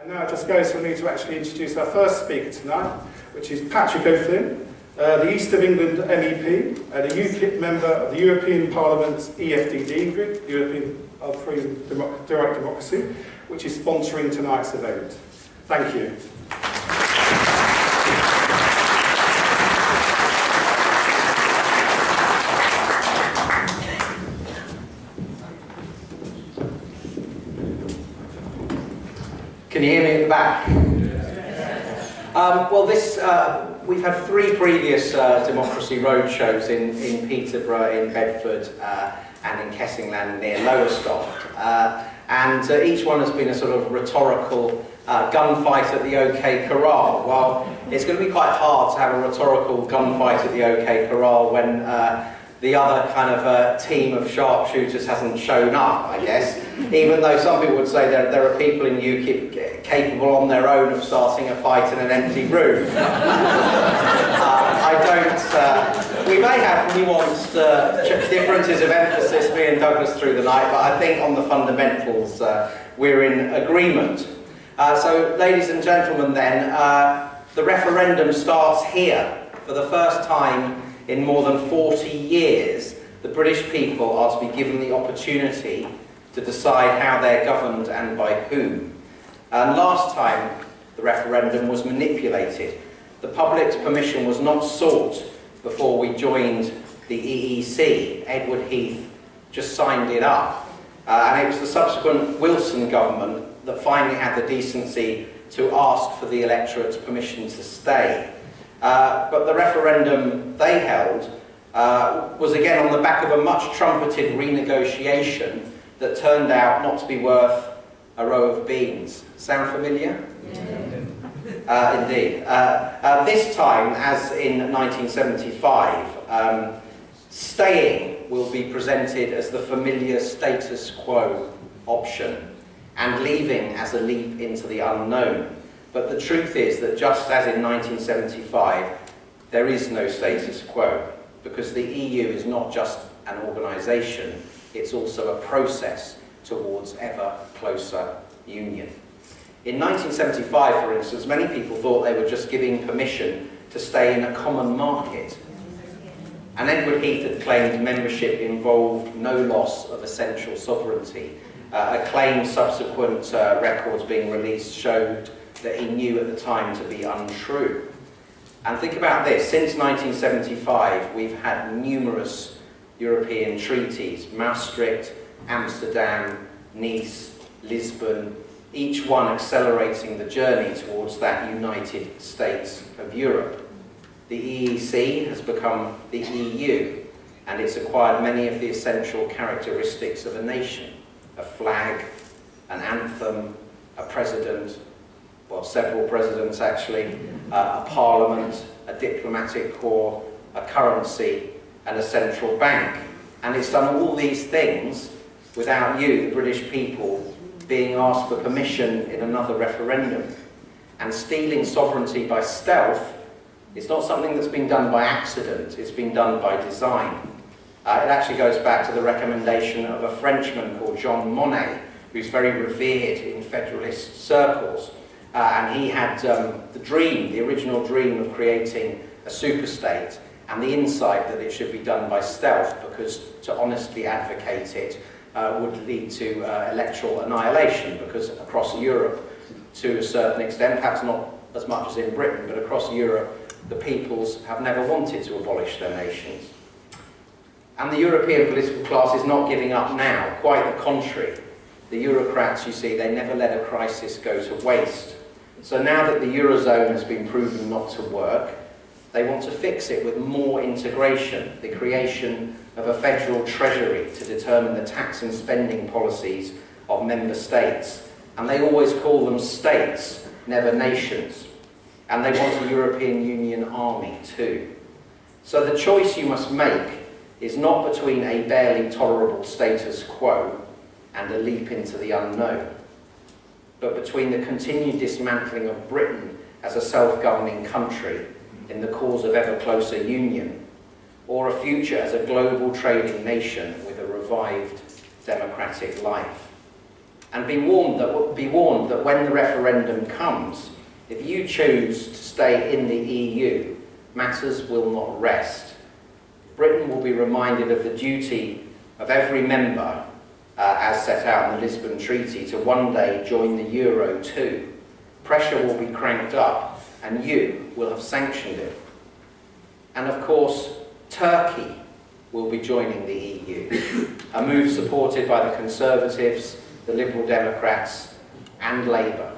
And now it just goes for me to actually introduce our first speaker tonight, which is Patrick O'Flynn, the East of England MEP and a UKIP member of the European Parliament's EFDD group, European Free Direct Democracy, which is sponsoring tonight's event. Thank you. Can you hear me at the back? Well, we've had 3 previous democracy roadshows in Peterborough, in Bedford, and in Kessingland near Lowestoft. And each one has been a sort of rhetorical gunfight at the OK Corral. Well, it's going to be quite hard to have a rhetorical gunfight at the OK Corral when the other kind of team of sharpshooters hasn't shown up, I guess. Even though some people would say that there are people in UKIP capable on their own of starting a fight in an empty room. We may have nuanced differences of emphasis, me and Douglas, through the night, but I think on the fundamentals we're in agreement. So, ladies and gentlemen, then, the referendum starts here. For the first time in more than 40 years, the British people are to be given the opportunity to decide how they're governed and by whom. And last time, the referendum was manipulated. The public's permission was not sought before we joined the EEC. Edward Heath just signed it up. And it was the subsequent Wilson government that finally had the decency to ask for the electorate's permission to stay. But the referendum they held was again on the back of a much trumpeted renegotiation that turned out not to be worth a row of beans. Sound familiar? Yeah. Indeed. This time, as in 1975, staying will be presented as the familiar status quo option, and leaving as a leap into the unknown. But the truth is that just as in 1975, there is no status quo, because the EU is not just an organisation, it's also a process towards ever closer union. In 1975, for instance, many people thought they were just giving permission to stay in a common market. And Edward Heath had claimed membership involved no loss of essential sovereignty. A claim subsequent records being released showed that he knew at the time to be untrue. And think about this, since 1975 we've had numerous European treaties: Maastricht, Amsterdam, Nice, Lisbon, each one accelerating the journey towards that United States of Europe. The EEC has become the EU, and it's acquired many of the essential characteristics of a nation: a flag, an anthem, a president, well, several presidents actually, a parliament, a diplomatic corps, a currency, and a central bank. And it's done all these things without you, the British people, being asked for permission in another referendum. And stealing sovereignty by stealth is not something that's been done by accident, it's been done by design. It actually goes back to the recommendation of a Frenchman called Jean Monnet, who's very revered in federalist circles. And he had the original dream of creating a superstate, and the insight that it should be done by stealth, because to honestly advocate it would lead to electoral annihilation, because across Europe, to a certain extent, perhaps not as much as in Britain, but across Europe, the peoples have never wanted to abolish their nations. And the European political class is not giving up now, quite the contrary. The Eurocrats, you see, they never let a crisis go to waste. So now that the Eurozone has been proven not to work, they want to fix it with more integration, the creation of a federal treasury to determine the tax and spending policies of member states. And they always call them states, never nations. And they want a European Union army too. So the choice you must make is not between a barely tolerable status quo and a leap into the unknown, but between the continued dismantling of Britain as a self-governing country in the cause of ever closer union, or a future as a global trading nation with a revived democratic life. and be warned that when the referendum comes, if you choose to stay in the EU, matters will not rest. Britain will be reminded of the duty of every member, as set out in the Lisbon Treaty, to one day join the Euro too. Pressure will be cranked up, and you will have sanctioned it. And of course, Turkey will be joining the EU, a move supported by the Conservatives, the Liberal Democrats, and Labour.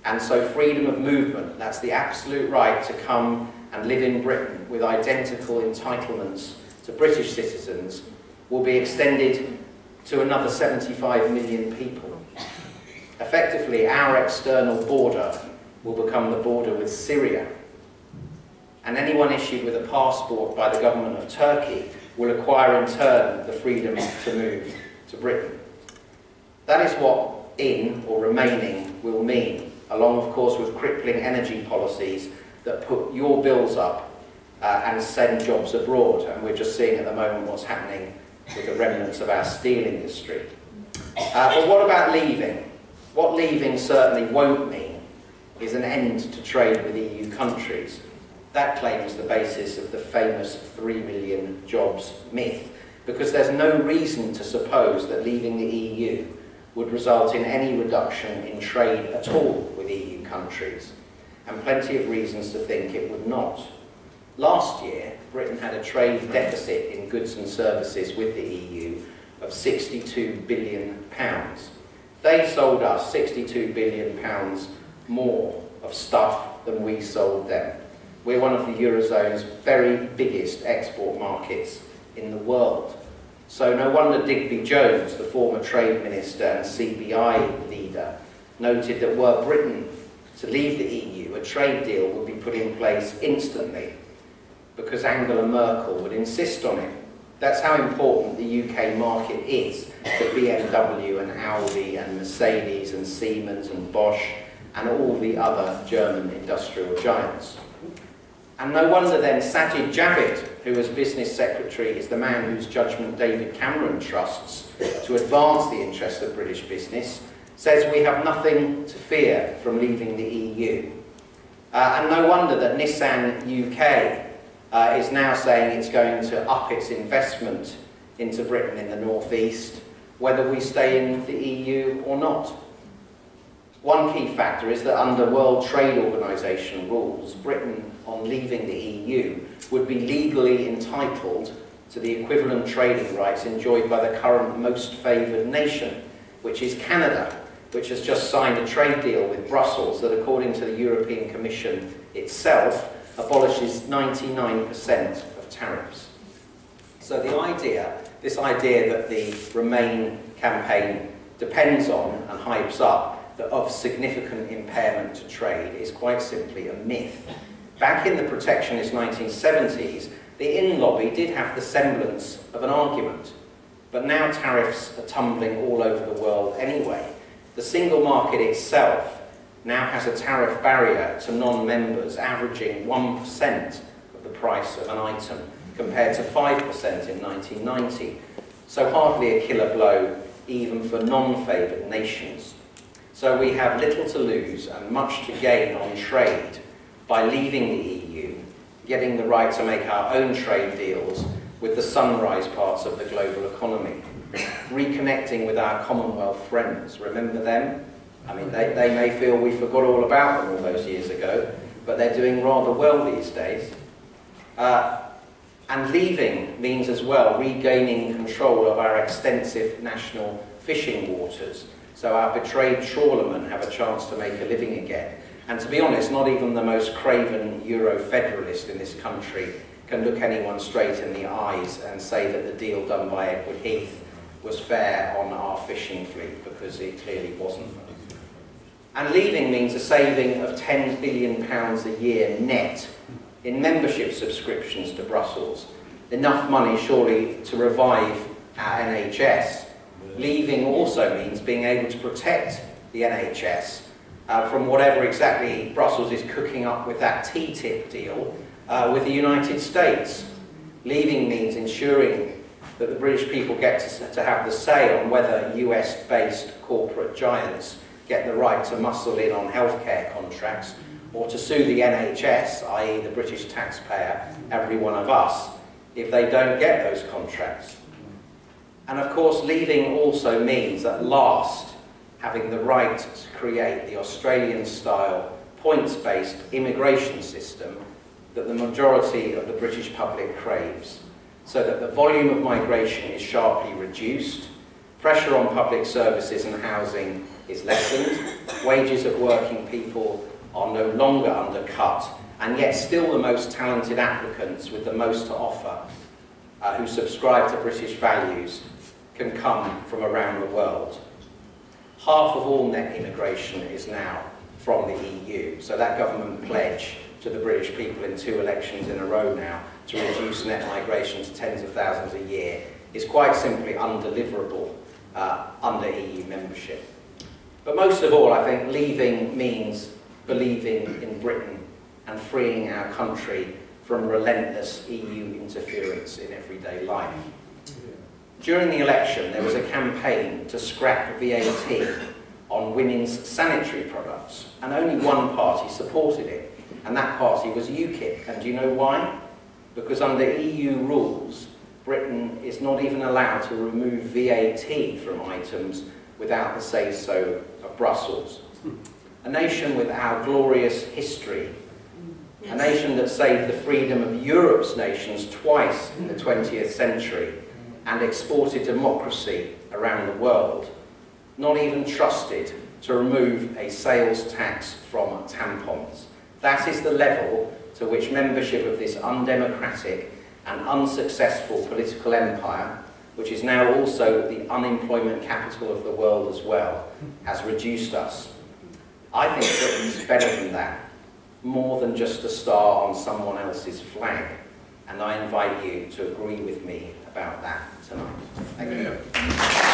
And so freedom of movement, that's the absolute right to come and live in Britain with identical entitlements to British citizens, will be extended to another 75 million people. Effectively, our external border will become the border with Syria. And anyone issued with a passport by the government of Turkey will acquire in turn the freedom to move to Britain. That is what in or remaining will mean, along of course with crippling energy policies that put your bills up and send jobs abroad. And we're just seeing at the moment what's happening with the remnants of our steel industry. But what about leaving? What leaving certainly won't mean is an end to trade with EU countries. That claim is the basis of the famous 3 million jobs myth, because there's no reason to suppose that leaving the EU would result in any reduction in trade at all with EU countries, and plenty of reasons to think it would not. Last year, Britain had a trade deficit in goods and services with the EU of £62 billion. They sold us £62 billion more of stuff than we sold them. We're one of the Eurozone's very biggest export markets in the world. So no wonder Digby Jones, the former Trade Minister and CBI leader, noted that were Britain to leave the EU, a trade deal would be put in place instantly, because Angela Merkel would insist on it. That's how important the UK market is to BMW and Audi and Mercedes and Siemens and Bosch and all the other German industrial giants. And no wonder then Sajid Javid, who as business secretary is the man whose judgment David Cameron trusts to advance the interests of British business, says we have nothing to fear from leaving the EU. And no wonder that Nissan UK is now saying it's going to up its investment into Britain in the northeast, whether we stay in the EU or not. One key factor is that under World Trade Organization rules, Britain, on leaving the EU, would be legally entitled to the equivalent trading rights enjoyed by the current most favoured nation, which is Canada, which has just signed a trade deal with Brussels that, according to the European Commission itself, abolishes 99% of tariffs. So this idea that the Remain campaign depends on and hypes up of significant impairment to trade is quite simply a myth. Back in the protectionist 1970s, the in lobby did have the semblance of an argument, but now tariffs are tumbling all over the world anyway. The single market itself now has a tariff barrier to non-members averaging 1% of the price of an item, compared to 5% in 1990. So hardly a killer blow even for non-favoured nations. So we have little to lose and much to gain on trade by leaving the EU, getting the right to make our own trade deals with the sunrise parts of the global economy, reconnecting with our Commonwealth friends. Remember them? I mean, they may feel we forgot all about them all those years ago, but they're doing rather well these days. And leaving means as well regaining control of our extensive national fishing waters, so our betrayed trawlermen have a chance to make a living again. And to be honest, not even the most craven Euro-federalist in this country can look anyone straight in the eyes and say that the deal done by Edward Heath was fair on our fishing fleet, because it clearly wasn't. And leaving means a saving of £10 billion a year net in membership subscriptions to Brussels. Enough money, surely, to revive our NHS. Leaving also means being able to protect the NHS from whatever exactly Brussels is cooking up with that TTIP deal with the United States. Leaving means ensuring that the British people get to have the say on whether US-based corporate giants get the right to muscle in on healthcare contracts, or to sue the NHS, i.e. the British taxpayer, every one of us, if they don't get those contracts. And of course, leaving also means at last having the right to create the Australian-style points-based immigration system that the majority of the British public craves, so that the volume of migration is sharply reduced, pressure on public services and housing is lessened, wages of working people are no longer undercut, and yet still the most talented applicants with the most to offer, who subscribe to British values, can come from around the world. Half of all net immigration is now from the EU, so that government pledge to the British people in 2 elections in a row now to reduce net migration to tens of thousands a year is quite simply undeliverable under EU membership. But most of all, I think leaving means believing in Britain and freeing our country from relentless EU interference in everyday life. During the election, there was a campaign to scrap VAT on women's sanitary products, and only one party supported it, and that party was UKIP. And do you know why? Because under EU rules, Britain is not even allowed to remove VAT from items without the say-so of Brussels. A nation with our glorious history, a nation that saved the freedom of Europe's nations twice in the 20th century and exported democracy around the world, not even trusted to remove a sales tax from tampons. That is the level to which membership of this undemocratic and unsuccessful political empire, which is now also the unemployment capital of the world as well, has reduced us. I think Britain's better than that, more than just a star on someone else's flag, and I invite you to agree with me about that tonight. Thank you.